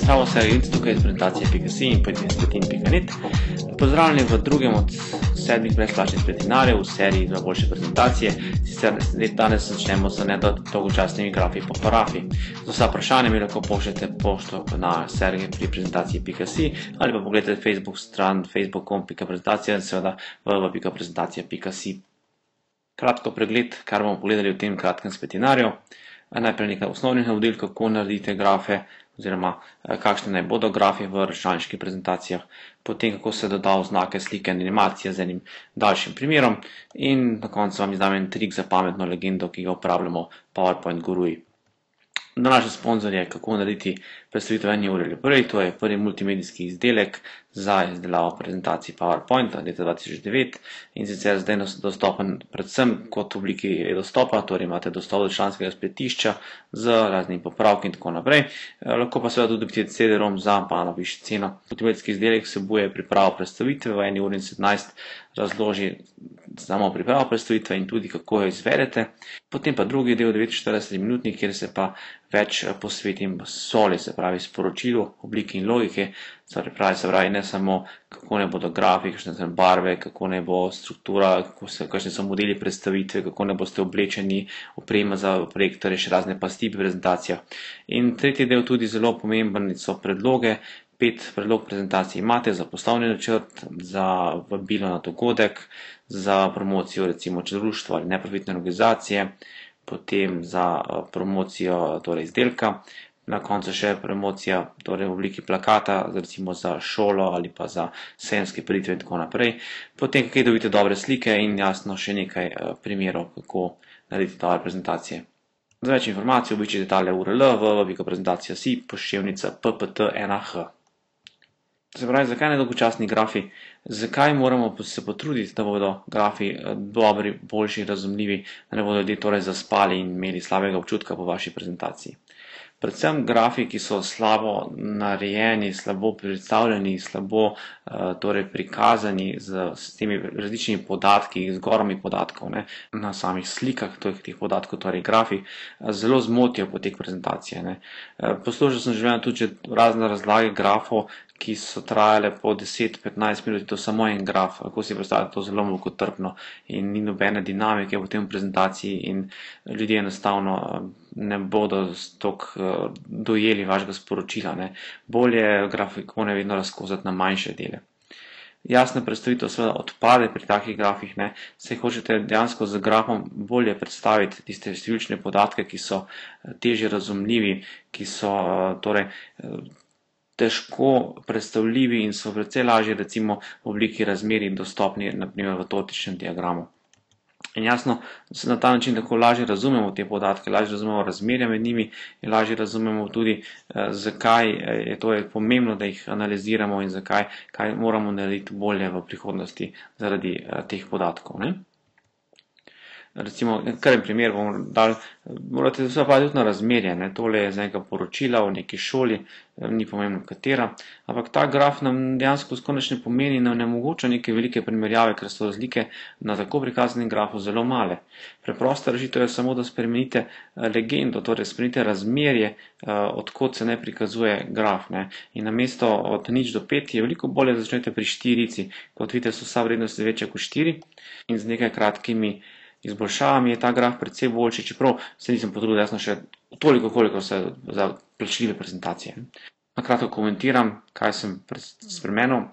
Zdravo, servis, tukaj je prezentacija.si in spletin.net. Pozdravljeni v drugem od 7 brezplačnih spletinarjev v seriji za boljše prezentacije. Sicer danes začnemo z nedolgočasnimi grafi po parafi. Za vsa vprašanja mi lahko pošljete pošto na seriji pri prezentacije.si ali pa pogledajte Facebook stran facebook.com/prezentacija in seveda www.prezentacija.si. Kratko pregled, kar bomo pogledali v tem kratkem spletinarju. Najprej nekaj osnovnih navodil, kako naredite grafe, oziroma kakšne naj bodo grafi v računalniških prezentacijah, potem kako se doda oznake, slike in animacije z enim daljšim primerom in na koncu vam izdam en trik za pametno legendo, ki ga uporabljamo v PowerPoint guruji. Današnji sponzor je kako narediti predstavitev v 1 uri ali prej, to je prvi multimedijski izdelek za izdelavo prezentacij PowerPointa leta 2009 in sicer zdaj dostopen predvsem kot v obliki e-dostopa, torej imate dostop do članskega spletišča z raznimi popravki in tako naprej, lahko pa seveda tudi dobite CD-ROM za malo višjo ceno. Multimedijski izdelek vsebuje pripravo predstavitve v 1 uri in 17 razloži samo pripravo predstavitve in tudi kako jo izvedete. Potem pa drugi del 49 minutnik, kjer se pa več posvetim soli, se pravi sporočilu, obliki in logike, se pravi ne samo kako ne bodo grafi, kakšne so barve, kako ne bo struktura, kakšni so modeli predstavitve, kako ne boste oblečeni, oprema za projektorje, še razne pasti pri prezentacijah. In tretji del tudi zelo pomemben so predloge. 5 predlog prezentacij imate za poslovni načrt, za vabilo na dogodek, za promocijo recimo društva ali neprofitne organizacije, potem za promocijo izdelka, na koncu še promocija v obliki plakata, recimo za šolo ali pa za sejemske prireditve in tako naprej. Potem kaj dobite dobre slike in jasno še nekaj primerov, kako narediti dobre prezentacije. Za več informacij obiščite tale URL www.prezentacija.si /ppt1h. Se pravi, zakaj nedolgočasni grafi? Zakaj moramo se potruditi, da bodo grafi dobri, boljši, razumljivi, da ne bodo ljudje zaspali in imeli slabega občutka po vaši prezentaciji? Predvsem grafi, ki so slabo narejeni, slabo predstavljeni, slabo prikazani s temi različnimi podatki, zgorami podatkov na samih slikah teh podatkov, torej grafi, zelo zmotijo potek prezentacije. Poslušal sem že tudi razne razlage grafov, ki so trajale po 10-15 minut, to samo en graf, lahko si predstavljate to zelo mukotrpno in ni nobene dinamike v tem prezentaciji in ljudje enostavno ne bodo toliko dojeli vašega sporočila. Bolje je grafikone vedno razkozati na manjše dele. Jasna predstavitev seveda odpade pri takih grafih, saj hočete dejansko z grafom bolje predstaviti tiste številčne podatke, ki so težje razumljivi, ki so težko predstavljivi in so precej lažje recimo v obliki razmerij dostopni, naprimer v tortičnem diagramu. In jasno, na ta način tako lažje razumemo te podatke, lažje razumemo razmerja med njimi in lažje razumemo tudi, zakaj je pomembno, da jih analiziramo in kaj moramo narediti bolje v prihodnosti zaradi teh podatkov. Recimo, kar en primer bomo dali, morate se pa tudi na razmerje, tole je z nekega poročila v neki šoli, ni pomembno katera, ampak ta graf nam dejansko skoraj ne pomeni, nam ne omogoča neke velike primerjave, ker so razlike na tako prikazanem grafu zelo male. Preprosta rešitev je samo, da spremenite legendo, torej spremenite razmerje, odkot se ne prikazuje graf. In namesto od 0 do 5 je veliko bolje, da začnete pri 4, kot vidite so vsa vrednost večja kot 4 in z nekaj kratkimi izboljšavami je ta graf precej boljši, čeprav se nisem potrudil, jaz sem še toliko, koliko se za plačljive prezentacije. Na kratko komentiram, kaj sem spremenil.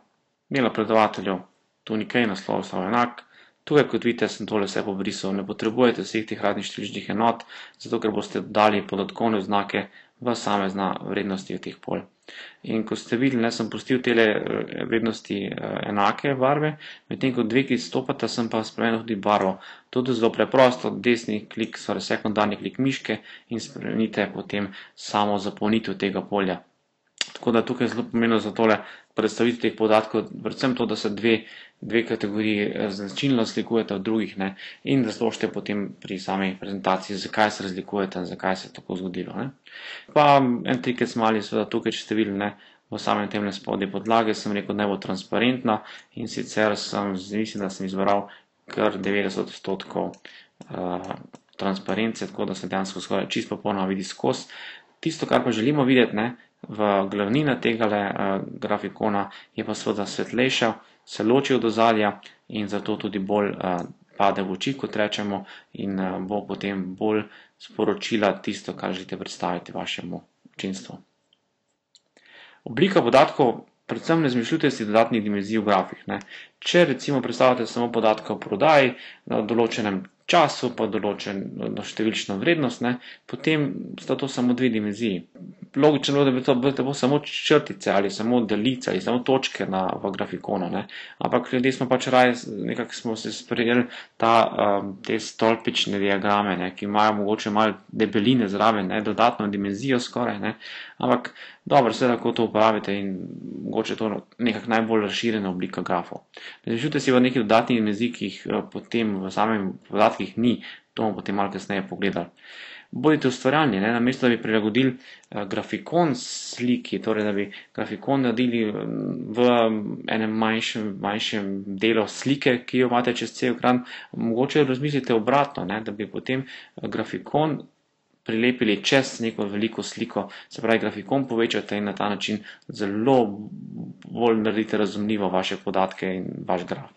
Delo predavateljev, tu nikaj naslov so enak. Tukaj, kot vidite, sem tole vse pobrisal. Ne potrebujete vseh teh raznih številčnih enot, zato ker boste dali podatkovne oznake v posamezne vrednosti teh polj. In ko ste videli, sem pustil tele vrednosti enake barve, medtem ko 2, ki izstopata, sem pa spremenil tudi barvo. Tudi zelo preprosto, desni klik, sekundarni klik miške in spremenite potem samo zapolnitev tega polja. Tako da tukaj je zelo pomembno za tole predstaviti teh podatkov, predvsem to, da se dve kategoriji značilno razlikujete od drugih in razložite potem pri sami prezentaciji, zakaj se razlikujete in zakaj se je tako zgodilo. Pa en trik smo mali, seveda tukaj, če ste videli, v samem temne spodnje podlage sem rekel, da ne bo transparentna in sicer mislim, da sem izbral kar 90% transparence, tako da se dejansko skoraj čisto popolnoma vidi skozi. Tisto, kar pa želimo videti, v glavnina tega grafikona je pa seveda svetlejša, se loči od ozadja in zato tudi bolj pade v oči, kot rečemo, in bo potem bolj sporočila tisto, kar želite predstaviti vašemu občinstvu. Oblika podatkov, predvsem ne izmišljujte si dodatnih dimenzij v grafih. Če recimo predstavljate samo podatke o prodaji na določenem času, pa določeno številčno vrednost, potem sta to samo dve dimenziji. Logično je, da bi to samo črtice ali samo delice ali samo točke v grafikonu, ampak ljudje smo pač raje, nekako smo se sprejeli te stolpične diagrame, ki imajo mogoče malo debeline zraven, dodatno dimenzijo skoraj, ampak dobro, seveda lahko to uporabite in mogoče to nekako najbolj razširjena oblika grafov. Ne izmišljujte si v neki dodatni dimenziji, ki jih potem v samem podatkih ni, to bomo potem malo kasneje pogledali. Bodite ustvarjalni, namesto da bi prilagodili grafikon sliki, torej da bi grafikon naredili v enem manjšem delu slike, ki jo imate čez cel ekran, mogoče razmislite obratno, da bi potem grafikon prilepili čez neko veliko sliko, se pravi grafikon povečate in na ta način zelo bolj naredite razumljivo vaše podatke in vaš graf.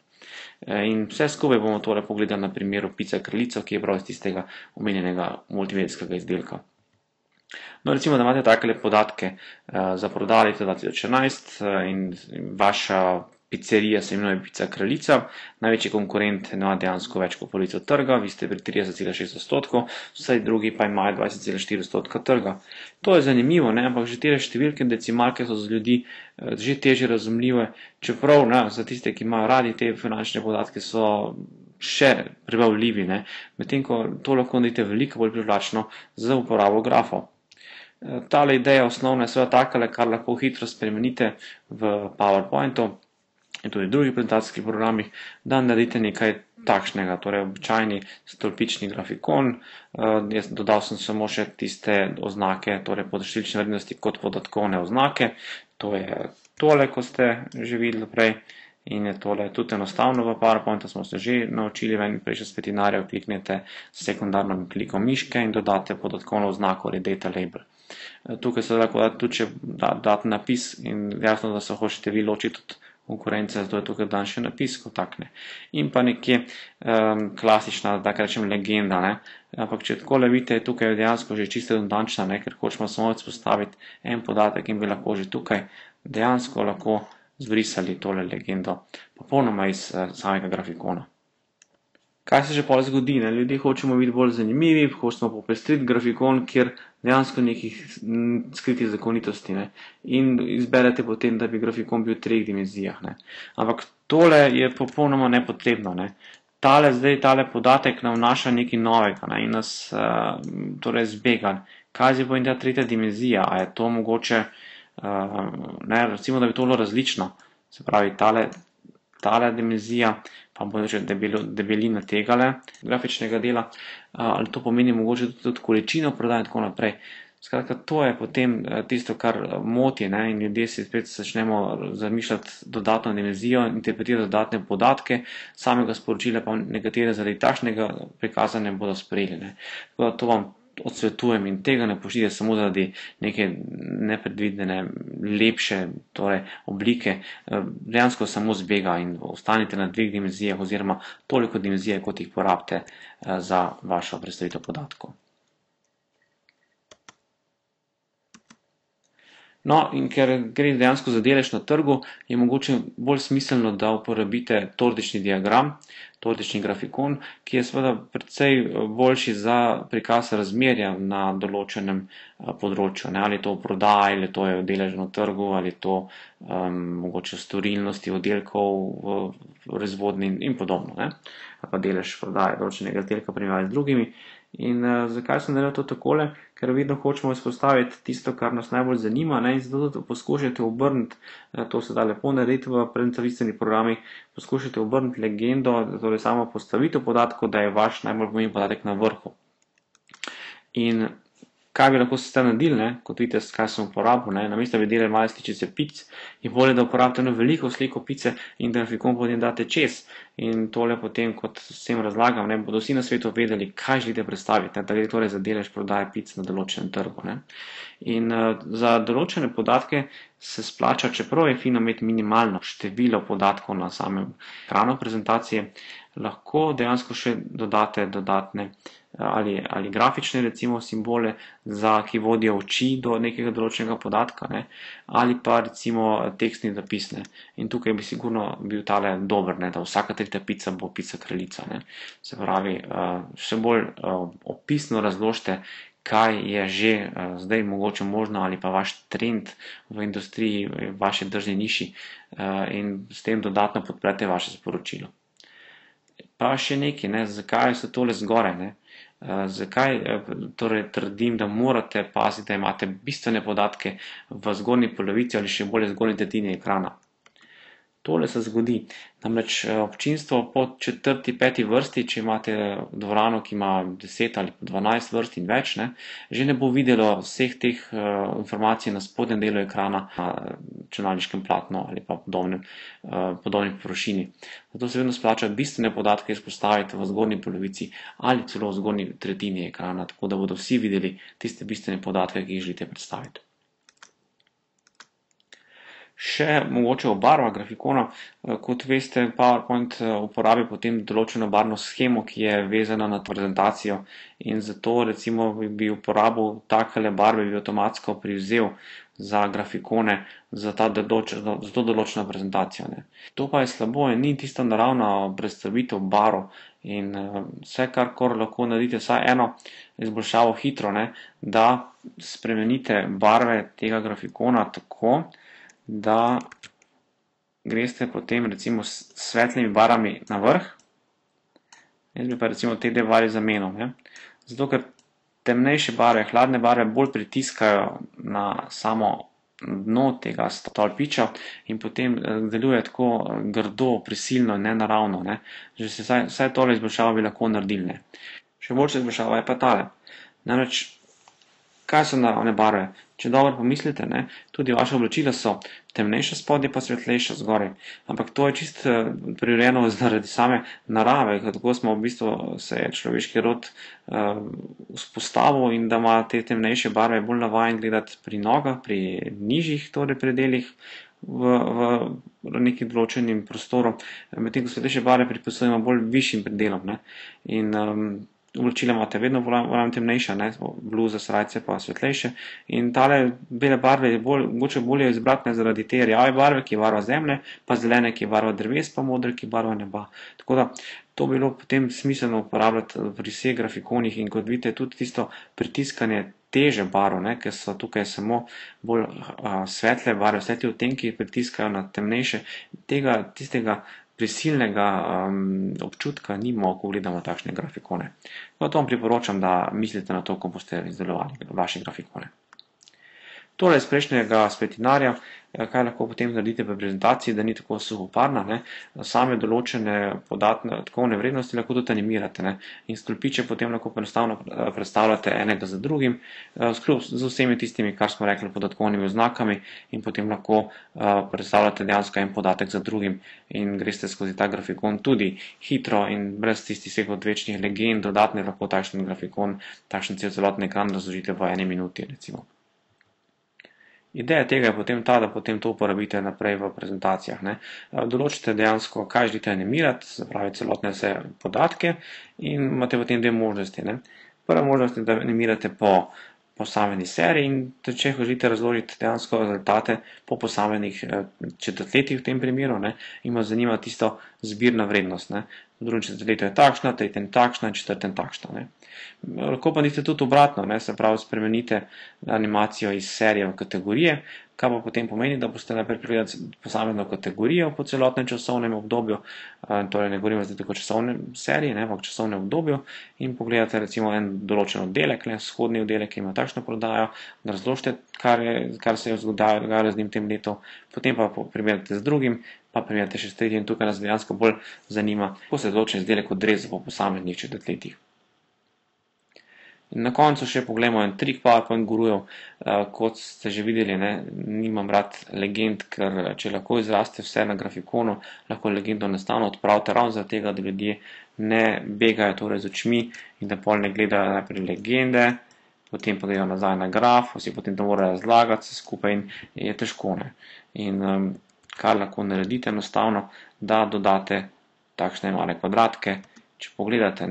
In vse skupaj bomo tole pogledali na primeru Pica kraljico, ki je prav iz tistega omenjenega multimedijskega izdelka. No, recimo, da imate takele podatke za prodajo leta 2014 in vaša pizzerija se imenuje Pica kraljica, največji konkurent ima dejansko več kot polovico trga, vi ste pri 30,6%, vsaj drugi pa imajo 20,4% trga. To je zanimivo, ampak že te številke in decimalke so za ljudi že težje razumljive, čeprav za tiste, ki imajo radi te finančne podatke, so še prebavljivi, medtem ko to lahko naredite veliko bolj privlačno za uporabo grafov. Tale ideja osnovna je seveda takale, kar lahko hitro spremenite v PowerPointu in tudi v drugih prezentacijskih programih, da naredite nekaj takšnega, torej običajni stolpični grafikon. Jaz dodal sem samo še tiste oznake, torej podaljšilčne vrednosti kot podatkovne oznake. To je tole, ko ste že videli prej, in je tole tudi enostavno v PowerPointu, smo se že naučili v eni prejšnjih spetlinarjev, kliknete s sekundarnim klikom miške in dodate podatkovno oznako ali data label. Tukaj se lahko date tudi še dodaten napis in jasno, da se hočete vi ločiti od konkurence, zato je tukaj dan še napis kot takne. In pa nekje klasična, tako rečem, legenda, ampak če takole vidite, tukaj je dejansko že čisto natančna, ker hočemo samo izpostaviti en podatek in bi lahko že tukaj dejansko lahko zbrisali tole legendo, popolnoma iz samega grafikona. Kaj se že pol zgodi? Ljudje hočemo biti bolj zanimivi, hočemo popestriti grafikon, kjer dejansko nekih skritih zakonitosti in izberete potem, da bi grafikon bil v 3 dimenzijah. Ampak tole je popolnoma nepotrebno. Tale podatek nam vnaša nekaj novega in nas torej zbega. Kaj je pa in ta 3. dimenzija? A je to mogoče, recimo, da bi to bilo različno, se pravi tale dimenzija, pa bo že debelina tegale grafičnega dela, ali to pomeni mogoče tudi količino prodaje in tako naprej. Skratka, to je potem tisto, kar moti in ljudje si spet začnemo zamišljati dodatno dimenzijo, interpretirati dodatne podatke, samega sporočila pa nekatere zaradi takšnega prikaza ne bodo sprejeli. Tako da to vam odsvetujem in tega ne pošiljate samo zaradi neke nepredvidene, lepše oblike, dejansko samo zbega in ostanite na 2 dimenzijah oziroma toliko dimenzije, kot jih porabite za vašo predstavitev podatkov. No, in ker gre dejansko za delež na trgu, je mogoče bolj smiselno, da uporabite tortični diagram, tortični grafikon, ki je seveda precej boljši za prikaz razmerja na določenem področju. Ali to v prodaji, ali to je v deležu na trgu, ali to mogoče v storilnosti oddelkov v proizvodnji in podobno. Ali pa delež prodaje določenega izdelka primerjavi z drugimi. In zakaj sem naredil to takole? Ker vedno hočemo izpostaviti tisto, kar nas najbolj zanima, in zato tudi poskušajte obrniti, to se da lepo narediti v prezentacijskih programih, poskušajte obrniti legendo, torej samo postavitev podatkov, da je vaš najbolj pomemben podatek na vrhu. In Kaj bi lahko s tem naredili, kot vidite, kaj sem uporabil, namesto bi delali male sličice pic, je bolje, da uporabite eno veliko sliko pice in grafikon potem date čez. In tole potem, kot vsem razlagam, bodo vsi na svetu vedeli, kaj želite predstaviti, da gre torej za delež prodaje pic na določenem trgu. In za določene podatke se splača, čeprav je fino imeti minimalno število podatkov na samem ekranu prezentacije, lahko dejansko še dodate dodatne ali grafične recimo simbole, ki vodijo oči do nekega določenega podatka, ali pa recimo tekstni zapis. In tukaj bi sigurno bil tale dober, da vsaka tretja pica bo pica kraljica. Se pravi, še bolj opisno razložite, kaj je že zdaj mogoče možno ali pa vaš trend v industriji, vaše tržni niši, in s tem dodatno podprete vaše sporočilo. Pa še nekaj, zakaj so tole zgoraj, zakaj torej trdim, da morate paziti, da imate bistvene podatke v zgornji polovici ali še bolje zgornji tretjini ekrana. Tole se zgodi, namreč občinstvo po 4., 5. vrsti, če imate dvorano, ki ima 10 ali 12 vrst in več, že ne bo videlo vseh teh informacij na spodnjem delu ekrana, na računalniškem platnu ali pa podobni površini. Zato se vedno splača bistvene podatke izpostaviti v zgornji polovici ali celo v zgornji tretjini ekrana, tako da bodo vsi videli tiste bistvene podatke, ki jih želite predstaviti. Še mogoče o barvah grafikona. Kot veste, PowerPoint uporabi potem določeno barvno shemo, ki je vezana na prezentacijo, in zato recimo bi uporabil takele barve, bi avtomatsko privzel za grafikone za to določeno prezentacijo. To pa je slabo in ni tista naravna predstavitev barv, in vse, kar lahko naredite, vsaj eno izboljšavo hitro, da spremenite barve tega grafikona tako, da greste potem recimo s svetlimi barvami na vrh, jaz bi pa recimo te dve barvi zamenjal, zato ker temnejše barve, hladne barve bolj pritiskajo na samo dno tega stolpiča in potem deluje tako grdo, prisilno, nenaravno. Vsaj tole izboljšavo bi lahko naredili. Še boljša izboljšava je pa tale. Namreč, kaj so naravne barve? Če dobro pomislite, tudi vaše oblačila so temnejše spodaj, pa svetlejše zgoraj. Ampak to je čisto prirejeno zaradi same narave, tako smo v bistvu se je človeški rod vzpostavil in da ima te temnejše barve bolj navajen gledati pri nogah, pri nižjih predelih v nekim določenim prostorom, medtem ko svetlejše barve pripisujemo bolj višjim predelom. In oblačila imate vedno temnejša, bluze, srajce pa svetlejše, in tale bele barve je mogoče bolje izbrati zaradi te rjave barve, ki je barva zemlje, pa zelene, ki je barva dreves, pa modre, ki je barva neba. Tako da to bi bilo potem smiselno uporabljati pri vseh grafikonih, in kot vidite, tudi tisto pritiskanje teže barv, ker so tukaj samo bolj svetle barve, svetli odtenki pritiskajo na temnejše, tistega prisilnega občutka nimamo, ko gledamo takšne grafikone. To vam priporočam, da mislite na to, ko boste izdelovali vaše grafikone. Tole iz prejšnjega spletinarja, kaj lahko potem naredite v prezentaciji, da ni tako suhoparna, same določene podatkovne vrednosti lahko tudi animirate, in stolpiče potem lahko enostavno predstavljate enega za drugim, z vsemi tistimi, kar smo rekli, podatkovnimi oznakami, in potem lahko predstavljate dejansko en podatek za drugim in greste skozi ta grafikon tudi hitro in brez tistih vseh odvečnih legend, dodatne lahko takšen grafikon, takšen celoten ekran razložite v 1 minuti, recimo. Ideja tega je potem ta, da potem to uporabite naprej v prezentacijah. Določite dejansko, kaj želite animirati, se pravi celotne vse podatke, in imate potem dve možnosti. Prva možnost je, da animirate po posamezni seriji, in če želite razložiti dejansko rezultate po posameznih četrtletjih v tem primeru, in vas zanima tisto zbirna vrednost. V drugem četrtletju je takšna, v tretjem takšna, v četrtem takšna. Lahko pa naredite tudi obratno, se pravi spremenite animacijo iz serije v kategorije, kar pa potem pomeni, da boste najprej pregledali posamezno kategorijo po celotnem časovnem obdobju, torej ne govorimo zdaj tako časovne serije, ampak časovnem obdobju, in pogledate recimo en določen oddelek, vzhodni oddelek, ki ima takšno prodajo, da razložite, kar se je dogajalo z njim tem letu, potem pa primerjate z drugim, pa primerjate še s tretjim, in tukaj nas dejansko bolj zanima, kako se določen izdelek odreza po posameznih četrtletjih. In na koncu še pogledamo en trik PowerPoint gurujev. Kot ste že videli, nimam rad legend, ker če lahko izraste vse na grafikonu, lahko legendo enostavno odpravite ravno zaradi tega, da ljudje ne begajo torej z očmi in da pol ne gledajo najprej legende, potem pa grejo nazaj na graf, vsi potem to morajo razlagati vse skupaj in je težko. In kar lahko naredite enostavno, da dodate takšne male kvadratke. Če pogledate,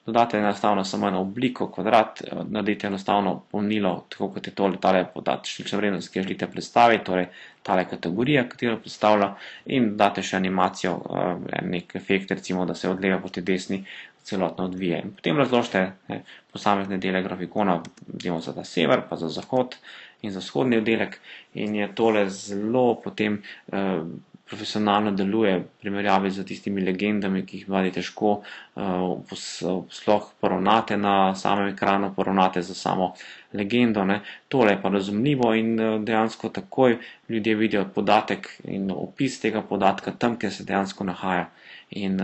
dodate enostavno samo eno obliko, kvadrat, naredite enostavno polnilo, tako kot je tale številčna vrednost, ki jo želite predstaviti, torej tale kategorija, katero predstavlja, in date še animacijo, nek efekt, recimo, da se od leve proti desni celotno odvije. In potem razložite posamezne dele grafikona, recimo za ta sever, pa za zahod in za vzhodni oddelek, in je tole zelo potem profesionalno deluje v primerjavi z tistimi legendami, ki jih mladi težko sploh poravnate na samem ekranu, poravnate za samo legendo. Tole je pa razumljivo in dejansko takoj ljudje vidijo podatek in opis tega podatka tam, kjer se dejansko nahaja. In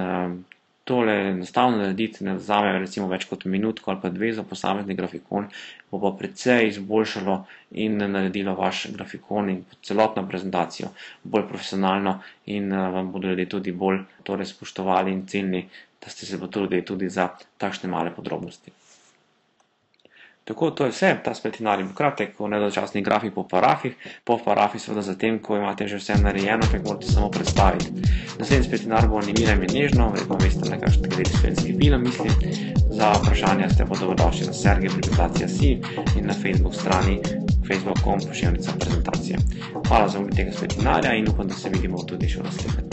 tole enostavno narediti ne vzame recimo več kot minutko ali pa 2 za posamezni grafikon, bo pa precej izboljšalo in naredilo vaš grafikon in celotno prezentacijo bolj profesionalno in vam bodo ljudje tudi bolj spoštovali in cenili, da ste se potrudili tudi za takšne male podrobnosti. Tako, to je vse, ta spletinarij bo kratek, o nedočasnih grafih po parafih, seveda zatem, ko imate že vse narejeno, tako morate samo predstaviti. Naslednji spletinarij bo Animiram je nežno, verjetno veste, na kakšen slovenski film mislim. Za vprašanja ste pa dobrodošli na Sergej.si in na Facebook strani facebook.com/prezentacije. Hvala za ogled tega spletinarja in upam, da se vidimo tudi še v naslednjem.